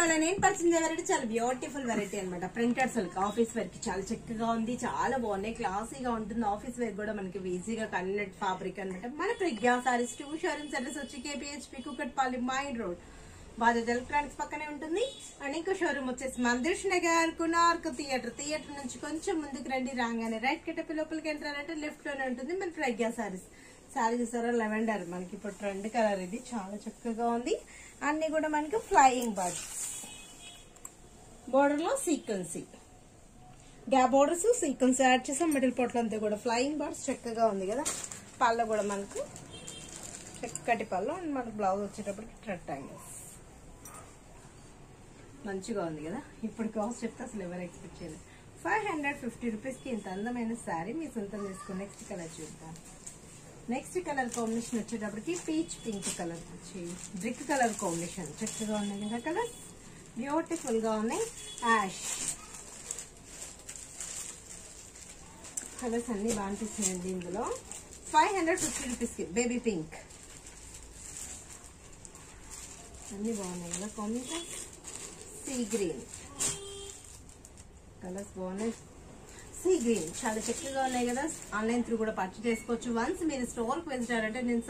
ఇవాళ నేను పరిచయం వెరైటీ చాలా బ్యూటిఫుల్ వెరైటీ అనమాట. ప్రింటెడ్ సిల్క్ ఆఫీస్ వేర్ కి చాలా చక్కగా ఉంది, చాలా బాగున్నాయి, క్లాసీగా ఉంటుంది. ఆఫీస్ వేర్ కూడా మనకి ఈజీగా కన్నెట్ ఫ్యాబ్రిక్ అనమాట. మన ప్రజ్ఞా సారీస్ 2 షోరూమ్స్ అడ్రస్ వచ్చి KPHB Kukatpally main road Bajaj electronics పక్కనే ఉంటుంది. అండ్ ఇంకో షోరూమ్ వచ్చేసి మందిర్ష్ నగర్ కునార్క్ థియేటర్ నుంచి కొంచెం ముందుకు రండి. రాగానే రైట్ కట్టపి లోపలికి ఎంట్రాలంటే లెఫ్ట్ లోనే ఉంటుంది మన ప్రజ్ఞా సారీస్. సారీ చూసారా, లెవెండర్ మనకి ఇప్పుడు ట్రెండ్ కలర్, ఇది చాలా చక్కగా ఉంది. అన్ని కూడా మనకి ఫ్లయింగ్ బర్డ్స్, బోర్డర్ లో సీక్వెన్సీ గ్యాప్ బోర్డర్స్ సీక్వెన్స్ యాడ్ చేసాం. మిడిల్ పొట్ల అంతా కూడా ఫ్లయింగ్ బర్డ్స్ చక్కగా ఉంది కదా. పళ్ళు కూడా మనకు చక్కటి పళ్ళు. అండ్ మనకు బ్లౌజ్ వచ్చేటప్పటికి రెక్టాంగిల్స్ మంచిగా ఉంది కదా. ఇప్పుడు కాస్ట్ చెప్తే అసలు ఎవరు ఎక్స్పెక్ట్ చేయలేదు. 550 రూపీస్ కి ఇంత అందమైన శారీ మీ సొంతం చేసుకుని నెక్స్ట్ కలర్ చూద్దాం. నెక్స్ట్ కలర్ కాంబినేషన్ వచ్చేటప్పటికి పీచ్ పింక్ కలర్ వచ్చి బ్రిక్ కలర్ కాంబినేషన్ చక్కగా ఉన్నాయి కదా. కలర్స్ బ్యూటిఫుల్ గా ఉన్నాయి. యాష్ కలర్స్ అన్ని బాగా అనిపిస్తున్నాయండి. ఇందులో 550 రూపీస్ కి బేబీ పింక్ అన్ని బాగున్నాయి కదా కాంబినేషన్. సీ గ్రీన్ కలర్స్ బాగున్నాయి. సీ గ్రీన్ చాలా చక్కగా ఉన్నాయి కదా. ఆన్లైన్ త్రూ కూడా పర్చేస్ చేసుకోవచ్చు. వన్స్ మీరు స్టోర్ కి వెళ్తారంటే నేను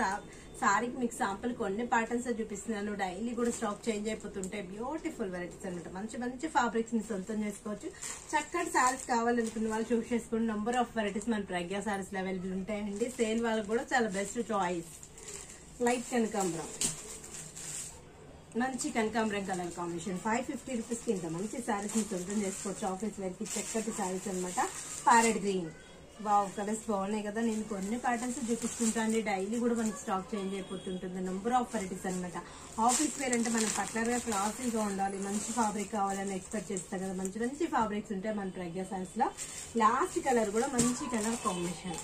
సారీకి మీకు శాంపుల్ కొన్ని ప్యాటర్న్స్ చూపిస్తున్నాను. డైలీ కూడా స్టాక్ చేంజ్ అయిపోతుంటాయి. బ్యూటిఫుల్ వెరైటీస్ అనమాట. మంచి మంచి ఫ్యాబ్రిక్స్ ని సొంతం చేసుకోవచ్చు. చక్కటి సారీస్ కావాలనుకున్న వాళ్ళు చూస్ చేసుకోండి. నంబర్ ఆఫ్ వెరైటీస్ మన ప్రజ్ఞా సారీస్ అవైలబుల్ ఉంటాయండి. సేల్ వాళ్ళకి కూడా చాలా బెస్ట్ చాయిస్. లైట్ కనకాంబరం, మంచి కనకాంబరం కలర్ కాంబినేషన్. 550 రూపీస్ కి ఇంత మంచి శారీస్ ని సొంతం చేసుకోవచ్చు. ఆఫీస్ వేర్ కి చక్కటి శారీస్ అనమాట. ప్యారెట్ గ్రీన్ వావ్ కలర్స్ బాగున్నాయి కదా. నేను కొన్ని ప్యాటర్న్స్ చూపిస్తుంటాను. డైలీ కూడా మనకి స్టాక్ చేంజ్ అయిపోతుంటుంది. నెంబర్ ఆఫ్ వెరైటీస్ అనమాట. ఆఫీస్ వేర్ అంటే మనం పర్టికులర్ గా క్లాసీగా ఉండాలి, మంచి ఫ్యాబ్రిక్ కావాలని ఎక్స్పెక్ట్ చేస్తాం కదా. మంచి మంచి ఫ్యాబ్రిక్స్ ఉంటాయి మన ప్రజ్ఞా సారీస్ లో. లాస్ట్ కలర్ కూడా మంచి కలర్ కాంబినేషన్,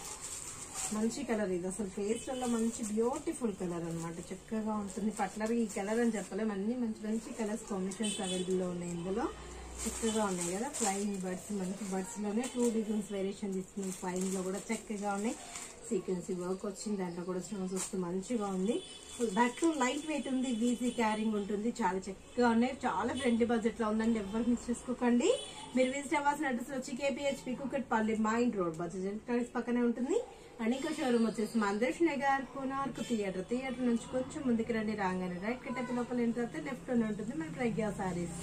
మంచి కలర్. ఇది అసలు పేస్టల్ లో మంచి బ్యూటిఫుల్ కలర్ అనమాట. చక్కగా ఉంటుంది. పట్లర్ ఈ కలర్ అని చెప్పలేము. అన్ని మంచి మంచి కలర్స్ కాంబినేషన్స్ అవైలబుల్ లో ఉన్నాయి. ఇందులో చక్కగా ఉన్నాయి కదా. ఫ్లయింగ్ బర్డ్స్ మంచి బర్డ్స్ లోనే 2 డిజైన్స్ వేరియేషన్ తీసుకుని ఫ్లయింగ్ లో కూడా చక్కగా ఉన్నాయి. సీక్వెన్సీ వర్క్ వచ్చింది, దాంట్లో కూడా స్టోన్స్ వస్తూ మంచిగా ఉంది. బట్ లైట్ వెయిట్ ఉంది, ఈజీ క్యారింగ్ ఉంటుంది. చాలా చక్కగా ఉన్నాయి. చాలా ఫ్రెండ్లీ బడ్జెట్ లో ఉందండి. ఎవరు మిస్ చేసుకోకండి. మీరు విజిట్ అవ్వాల్సిన అడ్రస్ వచ్చి KPHB Kukatpally main road Bajaj electronics పక్కనే ఉంటుంది. అండ్ ఇంకో షోరూమ్ వచ్చేసి మందిర్ష్ నగర్ కునార్క్ థియేటర్ నుంచి కొంచెం ముందుకు రండి. రాగానే రైట్ కట్టపి లోపల ఎంటర్ అయితే లెఫ్ట్ లోనే ఉంటుంది మన ప్రజ్ఞా సారీస్.